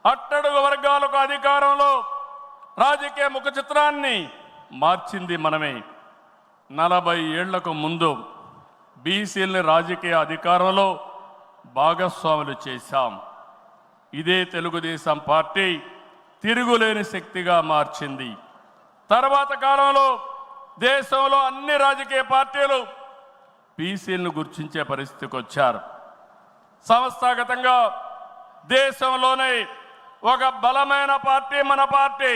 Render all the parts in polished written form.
అట్టడుగు వర్గాలకు అధికారంలో రాజకీయ ముఖ చిత్రాన్ని మార్చింది మనమే. 40 ఏళ్లకు ముందు బీసీలని రాజకీయ అధికారంలో భాగస్వాములు చేశాం. ఇదే తెలుగుదేశం పార్టీ తిరుగులేని శక్తిగా మార్చింది. తర్వాత కాలంలో దేశంలో అన్ని రాజకీయ పార్టీలు బీసీలను గుర్తించే పరిస్థితికి వచ్చారు. సంస్థాగతంగా దేశంలోనే ఒక బలమైన పార్టీ మన పార్టీ,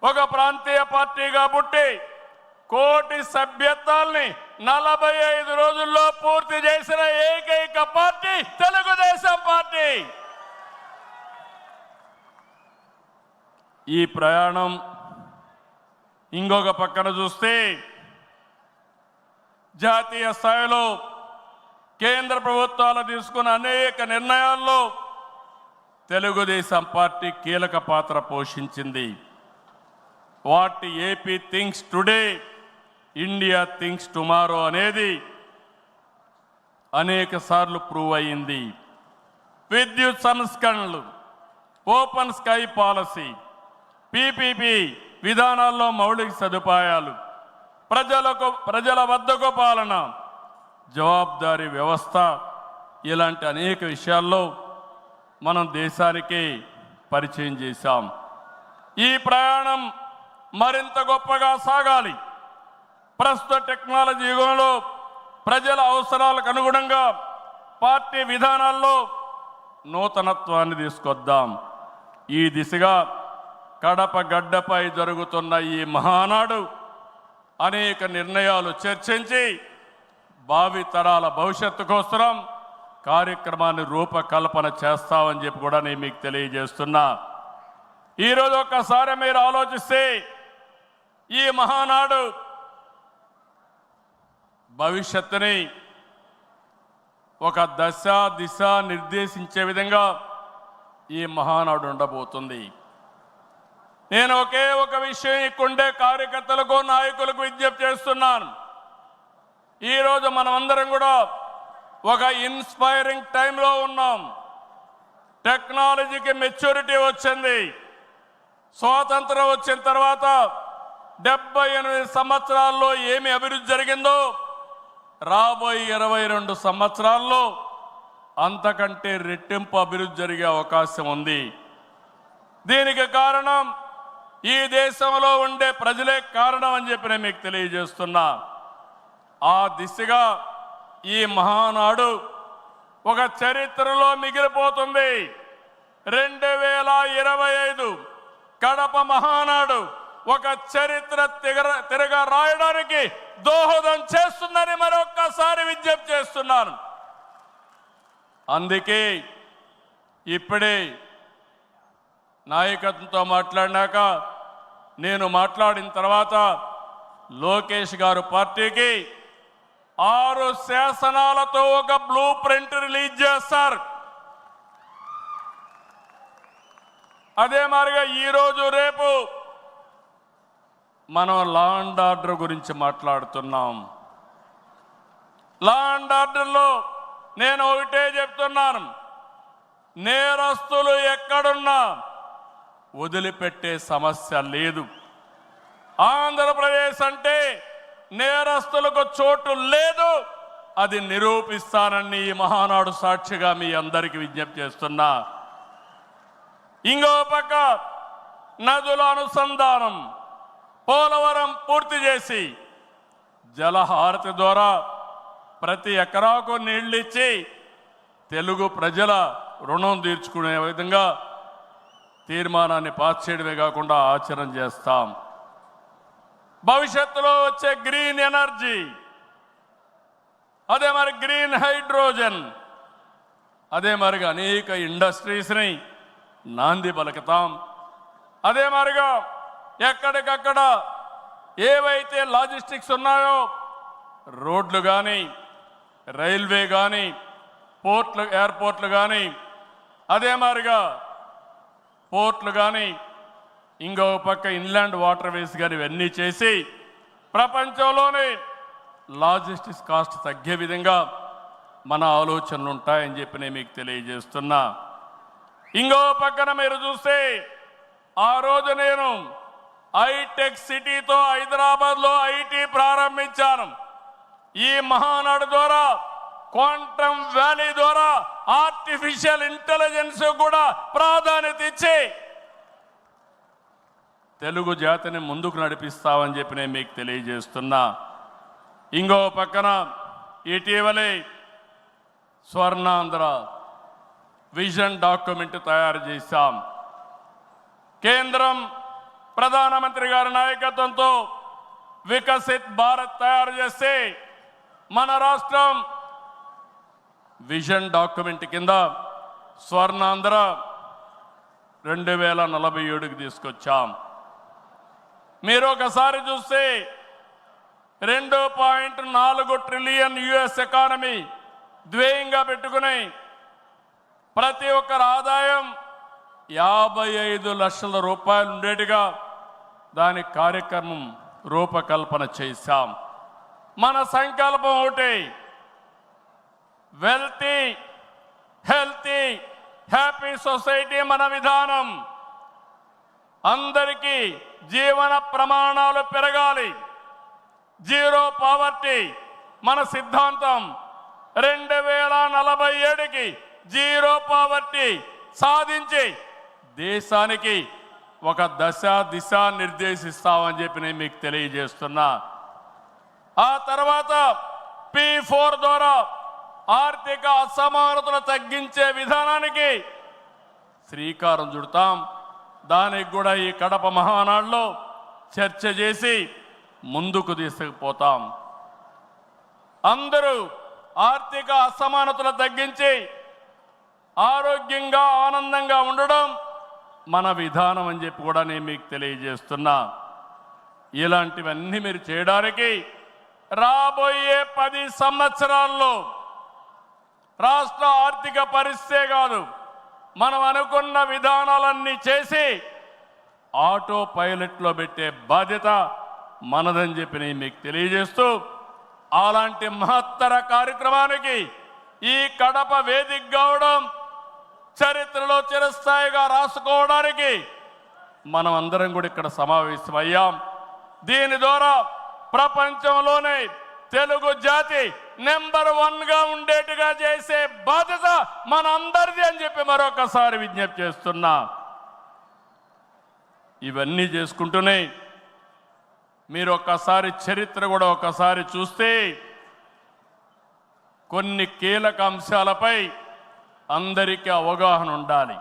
ఒక ప్రాంతీయ పార్టీగా పుట్టి కోటి సభ్యత్వాల్ని 45 రోజుల్లో పూర్తి చేసిన ఏకైక పార్టీ తెలుగుదేశం పార్టీ. ఈ ప్రయాణం ఇంకొక పక్కన చూస్తే జాతీయ స్థాయిలో కేంద్ర ప్రభుత్వాలు తీసుకున్న అనేక నిర్ణయాల్లో తెలుగుదేశం పార్టీ కీలక పాత్ర పోషించింది. What AP thinks today, India thinks tomorrow అనేది అనేక సార్లు ప్రూవ్ అయింది. విద్యుత్ సంస్కరణలు, ఓపెన్ స్కై పాలసీ, పీపీపీ విధానాల్లో మౌలిక సదుపాయాలు, ప్రజల వద్దకు పాలన, జవాబుదారీ వ్యవస్థ, ఇలాంటి అనేక విషయాల్లో మనం దేశానికి పరిచయం చేశాం. ఈ ప్రయాణం మరింత గొప్పగా సాగాలి. ప్రస్తుత టెక్నాలజీ యుగంలో ప్రజల అవసరాలకు అనుగుణంగా పార్టీ విధానాల్లో నూతనత్వాన్ని తీసుకొద్దాం. ఈ దిశగా కడప గడ్డపై జరుగుతున్న ఈ మహానాడు అనేక నిర్ణయాలు చర్చించి భావి తరాల భవిష్యత్తు కోసం కార్యక్రమాన్ని రూపకల్పన చేస్తామని చెప్పి కూడా నేను మీకు తెలియజేస్తున్నా. ఈరోజు ఒక్కసారి మీరు ఆలోచిస్తే ఈ మహానాడు భవిష్యత్తుని ఒక దశ దిశ నిర్దేశించే విధంగా ఈ మహానాడు ఉండబోతుంది. నేను ఒకే ఒక విషయం ఇక్కడుండే కార్యకర్తలకు, నాయకులకు విజ్ఞప్తి చేస్తున్నాను. ఈరోజు మనమందరం కూడా ఒక ఇన్స్పైరింగ్ టైంలో ఉన్నాం. టెక్నాలజీకి మెచ్యూరిటీ వచ్చింది. స్వాతంత్రం వచ్చిన తర్వాత 78 సంవత్సరాల్లో ఏమి అభివృద్ధి జరిగిందో రాబోయే 22 సంవత్సరాల్లో అంతకంటే రెట్టింపు అభివృద్ధి జరిగే అవకాశం ఉంది. దీనికి కారణం ఈ దేశంలో ఉండే ప్రజలే కారణం అని చెప్పి నేను మీకు తెలియజేస్తున్నా. ఆ దిశగా ఈ మహానాడు ఒక చరిత్రలో మిగిలిపోతుంది. 2025 కడప మహానాడు ఒక చరిత్ర తిరగ రాయడానికి దోహదం చేస్తుందని మరొక్కసారి విజ్ఞప్తి చేస్తున్నాను. అందుకే ఇప్పుడే నాయకత్వంతో మాట్లాడినాక నేను మాట్లాడిన తర్వాత లోకేష్ గారు పార్టీకి 6 శాసనాలతో ఒక బ్లూ ప్రింట్ రిలీజ్ చేస్తారు. అదే మాదిరిగా ఈరోజు రేపు మనం లా అండ్ ఆర్డర్ గురించి మాట్లాడుతున్నాం. లా అండ్ ఆర్డర్లో నేను ఒకటే చెప్తున్నాను, నేరస్తులు ఎక్కడున్నా వదిలిపెట్టే సమస్య లేదు. ఆంధ్రప్రదేశ్ అంటే నేరస్తులకు చోటు లేదు. అది నిరూపిస్తానని ఈ మహానాడు సాక్షిగా మీ అందరికీ విజ్ఞప్తి చేస్తున్నా. ఇంకో పక్క నదుల అనుసంధానం, పోలవరం పూర్తి చేసి జలహారతి ద్వారా ప్రతి ఎకరాకు నీళ్ళిచ్చి తెలుగు ప్రజల రుణం తీర్చుకునే విధంగా తీర్మానాన్ని పాస్ చేయడమే కాకుండా ఆచరణ చేస్తాం. భవిష్యత్తులో వచ్చే గ్రీన్ ఎనర్జీ, అదే మరి గ్రీన్ హైడ్రోజన్, అదే మరిగా అనేక ఇండస్ట్రీస్ని నాంది పలుకుతాం. అదే మరిగా ఎక్కడికక్కడ ఏవైతే లాజిస్టిక్స్ ఉన్నాయో రోడ్లు కానీ, రైల్వే కానీ, పోర్ట్లు, ఎయిర్పోర్ట్లు కానీ, అదే మాదిరిగా పోర్ట్లు కానీ, ఇంకో పక్క ఇన్లాండ్ వాటర్ వేస్ కానీ ఇవన్నీ చేసి ప్రపంచంలోనే లాజిస్టిక్స్ కాస్ట్ తగ్గే విధంగా మన ఆలోచనలు ఉంటాయని చెప్పి నేను మీకు తెలియజేస్తున్నా. ఇంకో పక్కన మీరు చూస్తే ఆ రోజు నేను హైటెక్ సిటీతో హైదరాబాద్లో ఐటీ ప్రారంభించాను. ఈ మహానాడు ద్వారా క్వాంటమ్ వ్యాలీ ద్వారా ఆర్టిఫిషియల్ ఇంటెలిజెన్స్ కూడా ప్రాధాన్యత ఇచ్చి తెలుగు జాతిని ముందుకు నడిపిస్తామని చెప్పి నేను మీకు తెలియజేస్తున్నా. ఇంకో పక్కన ఇటీవలే స్వర్ణాంధ్ర విజన్ డాక్యుమెంట్ తయారు చేశాం. కేంద్రం ప్రధానమంత్రి గారి నాయకత్వంతో వికసిత్ భారత్ తయారు చేస్తే మన రాష్ట్రం విజన్ డాక్యుమెంట్ కింద స్వర్ణాంధ్ర 2047కి తీసుకొచ్చాం. మీరు ఒకసారి చూస్తే 2.4 ట్రిలియన్ యుఎస్ ఎకానమీ ధ్యేయంగా పెట్టుకుని ప్రతి ఒక్కరి ఆదాయం 55 లక్షల రూపాయలు ఉండేట్టుగా దాని కార్యక్రమం రూపకల్పన చేశాం. మన సంకల్పం ఒకటి, వెల్తీ హెల్తీ హ్యాపీ సొసైటీ మన విధానం. అందరికీ జీవన ప్రమాణాలు పెరగాలి, జీరో పావర్టీ మన సిద్ధాంతం. 2047కి జీరో పావర్టీ సాధించి దేశానికి ఒక దిశ నిర్దేశిస్తామని చెప్పి నేను మీకు తెలియజేస్తున్నా. ఆ తర్వాత P4 ద్వారా ఆర్థిక అసమానతలు తగ్గించే విధానానికి శ్రీకారం చుడతాం. దానికి కూడా ఈ కడప మహానాడులో చర్చ చేసి ముందుకు తీసుకుపోతాం. అందరూ ఆర్థిక అసమానతలు తగ్గించి ఆరోగ్యంగా ఆనందంగా ఉండడం మన విధానం అని చెప్పి కూడా నేను మీకు తెలియజేస్తున్నా. ఇలాంటివన్నీ మీరు చేయడానికి రాబోయే 10 సంవత్సరాల్లో రాష్ట్ర ఆర్థిక పరిస్థితే కాదు, మనం అనుకున్న విధానాలన్నీ చేసి ఆటో పైలట్లో పెట్టే బాధ్యత మనదని చెప్పి నేను మీకు తెలియజేస్తూ, అలాంటి మహత్తర కార్యక్రమానికి ఈ కడప వేదిక కావడం, చరిత్రలో చిరస్థాయిగా రాసుకోవడానికి మనం అందరం కూడా ఇక్కడ సమావేశమయ్యాం. దీని ద్వారా ప్రపంచంలోనే తెలుగు జాతి నెంబర్ 1గా ఉండేట్టుగా చేసే బాధ్యత మనందరిది అని చెప్పి మరొకసారి విజ్ఞప్తి చేస్తున్నా. ఇవన్నీ చేసుకుంటూనే మీరు ఒక్కసారి చరిత్ర కూడా ఒకసారి చూస్తే కొన్ని కీలక అంశాలపై అందరికీ అవగాహన ఉండాలి.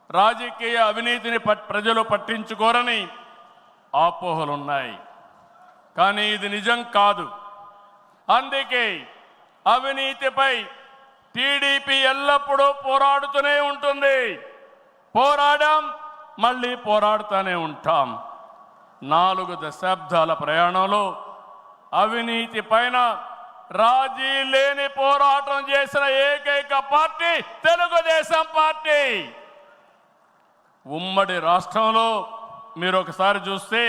రాజకీయ అవినీతిని ప్రజలు పట్టించుకోరని అపోహలున్నాయి, కానీ ఇది నిజం కాదు. అందుకే అవినీతిపై టీడీపీ ఎల్లప్పుడూ పోరాడుతూనే ఉంటుంది. పోరాడాం, మళ్ళీ పోరాడుతూనే ఉంటాం. 4 దశాబ్దాల ప్రయాణంలో అవినీతి పైన రాజీ లేని పోరాటం చేసిన ఏకైక పార్టీ తెలుగుదేశం పార్టీ. ఉమ్మడి రాష్ట్రంలో మీరు ఒకసారి చూస్తే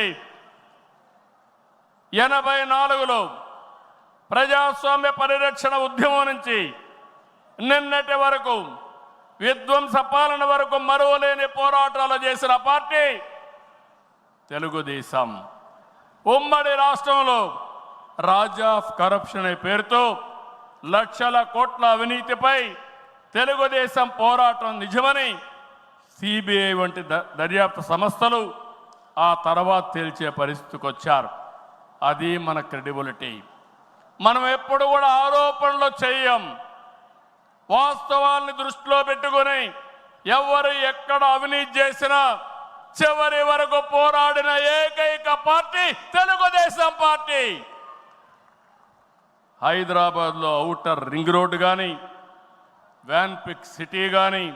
84లో ప్రజాస్వామ్య పరిరక్షణ ఉద్యమం నుంచి నిన్నటి వరకు విధ్వంస పాలన వరకు మరువలేని పోరాటాలు చేసిన పార్టీ తెలుగుదేశం. ఉమ్మడి రాష్ట్రంలో రాజా ఆఫ్ కరప్షన్ అనే పేరుతో లక్షల కోట్ల అవినీతిపై తెలుగుదేశం పోరాటం నిజమని సిబిఐ వంటి దర్యాప్తు సంస్థలు ఆ తర్వాత తేల్చే పరిస్థితికి వచ్చారు. అది మన క్రెడిబిలిటీ. మనం ఎప్పుడు కూడా ఆరోపణలు చేయం. వాస్తవాల్ని దృష్టిలో పెట్టుకొని ఎవరు ఎక్కడ అవినీతి చేసినా చివరి వరకు పోరాడిన ఏకైక పార్టీ తెలుగుదేశం పార్టీ. హైదరాబాద్లో ఔటర్ రింగ్ రోడ్డు కానీ, వ్యాన్పిక్ సిటీ కానీ,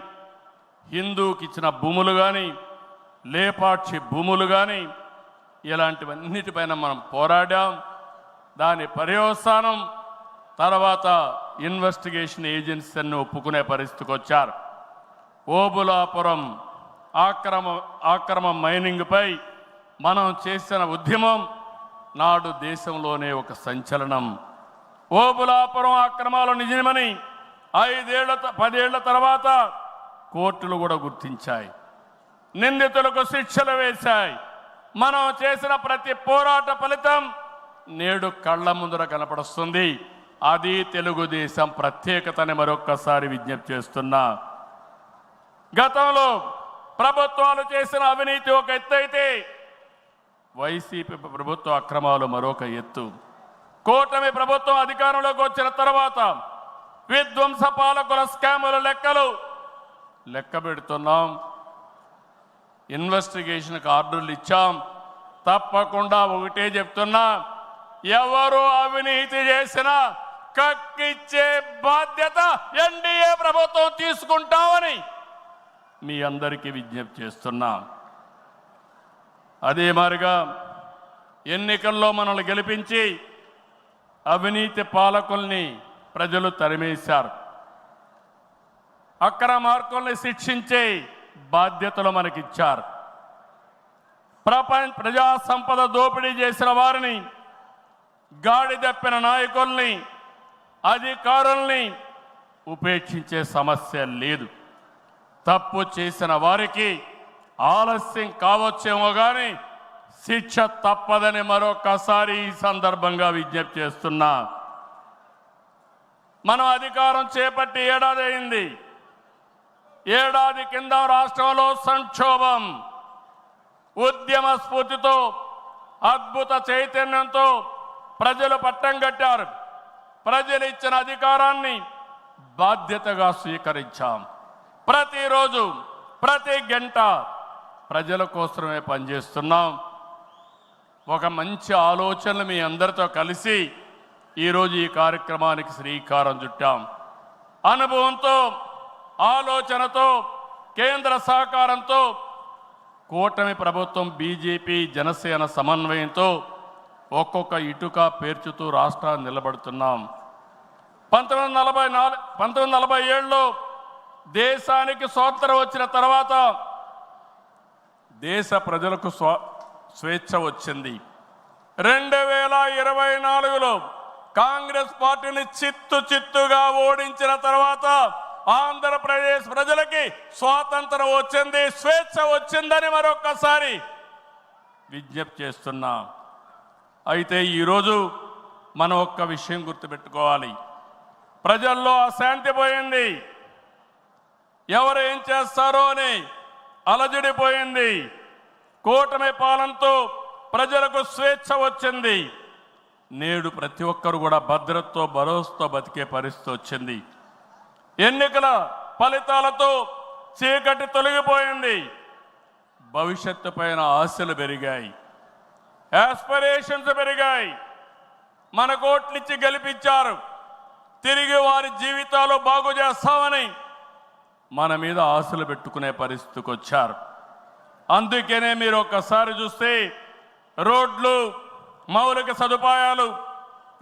హిందూకి ఇచ్చిన భూములు కానీ, లేపాక్షి భూములు కానీ, ఇలాంటివన్నిటిపైన మనం పోరాడాం. దాని పర్యవసానం తర్వాత ఇన్వెస్టిగేషన్ ఏజెన్సీ అన్ని ఒప్పుకునే పరిస్థితికి వచ్చారు. ఓబులాపురం ఆక్రమ మైనింగ్పై మనం చేసిన ఉద్యమం నాడు దేశంలోనే ఒక సంచలనం. ఓబులాపురం ఆక్రమాలు నిజమని 10 ఏళ్ల తర్వాత కోర్టులు కూడా గుర్తించాయి, నిందితులకు శిక్షలు వేశాయి. మనం చేసిన ప్రతి పోరాట ఫలితం నేడు కళ్ళ ముందర కనపడుస్తుంది. అది తెలుగుదేశం ప్రత్యేకతని మరొక్కసారి విజ్ఞప్తి చేస్తున్నా. గతంలో ప్రభుత్వాలు చేసిన అవినీతి ఒక ఎత్తు అయితే వైసీపీ ప్రభుత్వ అక్రమాలు మరొక ఎత్తు. కూటమి ప్రభుత్వం అధికారంలోకి వచ్చిన తర్వాత విధ్వంస పాలకుల స్కాముల లెక్క పెడుతున్నాం. ఇన్వెస్టిగేషన్కి ఆర్డర్లు ఇచ్చాం. తప్పకుండా ఒకటే చెప్తున్నా, ఎవరు అవినీతి చేసినా కక్కిచ్చే బాధ్యత ఎన్డీఏ ప్రభుత్వం తీసుకుంటామని మీ అందరికీ విజ్ఞప్తి చేస్తున్నా. అదే మాదిరిగా ఎన్నికల్లో మనల్ని గెలిపించి అవినీతి పాలకుల్ని ప్రజలు తరిమేశారు. అక్రమార్కుల్ని శిక్షించే బాధ్యతలు మనకిచ్చారు. ప్రజా సంపద దోపిడీ చేసిన వారిని, గాడి తప్పిన నాయకుల్ని, అధికారుల్ని ఉపేక్షించే సమస్య లేదు. తప్పు చేసిన వారికి ఆలస్యం కావచ్చేమో కానీ శిక్ష తప్పదని మరొకసారి ఈ సందర్భంగా విజ్ఞప్తి చేస్తున్నా. మనం అధికారం చేపట్టి ఏడాది అయింది. ఏడాది కింద రాష్ట్రంలో సంక్షోభం, ఉద్యమ స్ఫూర్తితో, అద్భుత చైతన్యంతో ప్రజలు పట్టం కట్టారు. ప్రజలు ఇచ్చిన అధికారాన్ని బాధ్యతగా స్వీకరించాం. ప్రతిరోజు ప్రతి గంట ప్రజల కోసమే పనిచేస్తున్నాం. ఒక మంచి ఆలోచనలు మీ అందరితో కలిసి ఈరోజు ఈ కార్యక్రమానికి శ్రీకారం చుట్టాం. అనుభవంతో, ఆలోచనతో, కేంద్ర సహకారంతో కూటమి ప్రభుత్వం బీజేపీ జనసేన సమన్వయంతో ఒక్కొక్క ఇటుక పేర్చుతూ రాష్ట్రాన్ని నిలబడుతున్నాం. 1947లో దేశానికి స్వాతంత్రం వచ్చిన తర్వాత దేశ ప్రజలకు స్వేచ్ఛ వచ్చింది. 2024లో కాంగ్రెస్ పార్టీని చిత్తుగా ఓడించిన తర్వాత ఆంధ్రప్రదేశ్ ప్రజలకి స్వాతంత్రం వచ్చింది, స్వేచ్ఛ వచ్చిందని మరొకసారి విజ్ఞప్తి చేస్తున్నా. అయితే ఈరోజు మనం ఒక్క విషయం గుర్తుపెట్టుకోవాలి. ప్రజల్లో అశాంతి పోయింది. ఎవరు ఏం చేస్తారో అని అలజడిపోయింది. కూటమి పాలనతో ప్రజలకు స్వేచ్ఛ వచ్చింది. నేడు ప్రతి ఒక్కరు కూడా భద్రతతో, భరోసాతో బతికే పరిస్థితి వచ్చింది. ఎన్నికల ఫలితాలతో చీకటి తొలగిపోయింది. భవిష్యత్తు పైన ఆశలు పెరిగాయి, ఆస్పిరేషన్స్ పెరిగాయి. మన కోట్లిచ్చి గెలిపించారు. తిరిగి వారి జీవితాలు బాగు చేస్తామని మన మీద ఆశలు పెట్టుకునే పరిస్థితికి వచ్చారు. అందుకనే మీరు ఒక్కసారి చూస్తే రోడ్లు, మౌలిక సదుపాయాలు,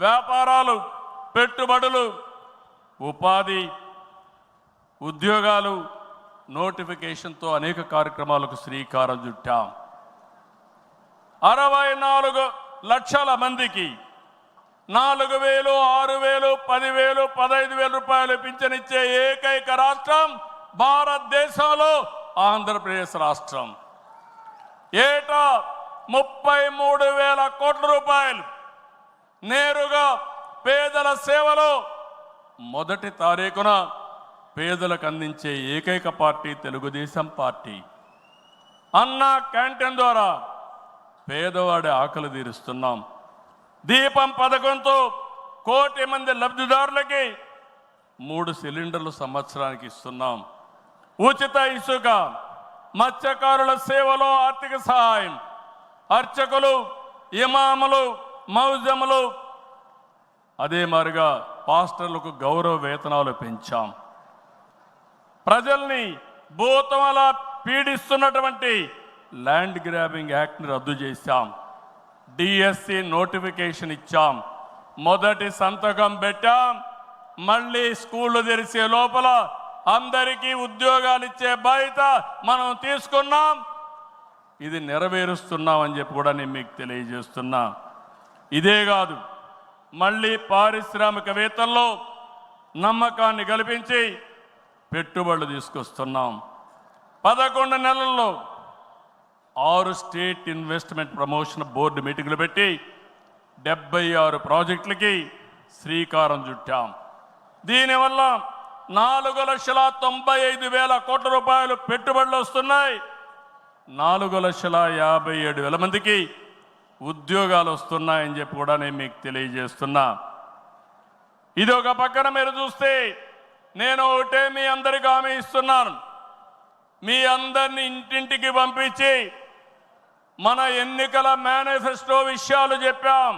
వ్యాపారాలు, పెట్టుబడులు, ఉపాధి, ఉద్యోగాలు, నోటిఫికేషన్తో అనేక కార్యక్రమాలకు శ్రీకారం చుట్టాం. 64 లక్షల మందికి 4,000, 6,000, 10,000, 15,000 రూపాయలు పింఛనిచ్చే ఏకైక రాష్ట్రం భారతదేశంలో ఆంధ్రప్రదేశ్ రాష్ట్రం. ఏటా 33,000 కోట్ల రూపాయలు నేరుగా పేదల సేవలో మొదటి తారీఖున పేదలకు అందించే ఏకైక పార్టీ తెలుగుదేశం పార్టీ. అన్నా క్యాంటీన్ ద్వారా పేదవాడి ఆకలి తీరుస్తున్నాం. దీపం పథకంతో 1 కోటి మంది లబ్ధిదారులకి 3 సిలిండర్లు సంవత్సరానికి ఇస్తున్నాం. ఉచిత ఇసుక, మత్స్యకారుల సేవలో ఆర్థిక సహాయం, అర్చకులు, ఇమాములు, మౌజములు, అదే మాదిరిగా పాస్టర్లకు గౌరవ వేతనాలు పెంచాం. ప్రజల్ని భూతమలా పీడిస్తున్నటువంటి ల్యాండ్ గ్రాబింగ్ యాక్ట్ని రద్దు చేశాం. డిఎస్సి నోటిఫికేషన్ ఇచ్చాం. మొదటి సంతకం పెట్టాం. మళ్ళీ స్కూళ్ళు తెరిచే లోపల అందరికీ ఉద్యోగాలు ఇచ్చే బాధ్యత మనం తీసుకున్నాం. ఇది నెరవేరుస్తున్నామని చెప్పి కూడా నేను మీకు తెలియజేస్తున్నా. ఇదే కాదు, మళ్ళీ పారిశ్రామికవేత్తల్లో నమ్మకాన్ని కల్పించి పెట్టుబడులు తీసుకొస్తున్నాం. 11 నెలల్లో 6 స్టేట్ ఇన్వెస్ట్మెంట్ ప్రమోషన్ బోర్డు మీటింగులు పెట్టి 76 ప్రాజెక్టులకి శ్రీకారం చుట్టాం. దీనివల్ల 4,95,000 కోట్ల రూపాయలు పెట్టుబడులు వస్తున్నాయి. 4,57,000 మందికి ఉద్యోగాలు వస్తున్నాయని చెప్పి కూడా నేను మీకు తెలియజేస్తున్నా. ఇది ఒక పక్కన మీరు చూస్తే నేను ఒకటే మీ అందరికీ హామీ ఇస్తున్నాను. మీ అందరిని ఇంటింటికి పంపించి మన ఎన్నికల మేనిఫెస్టో విషయాలు చెప్పాం.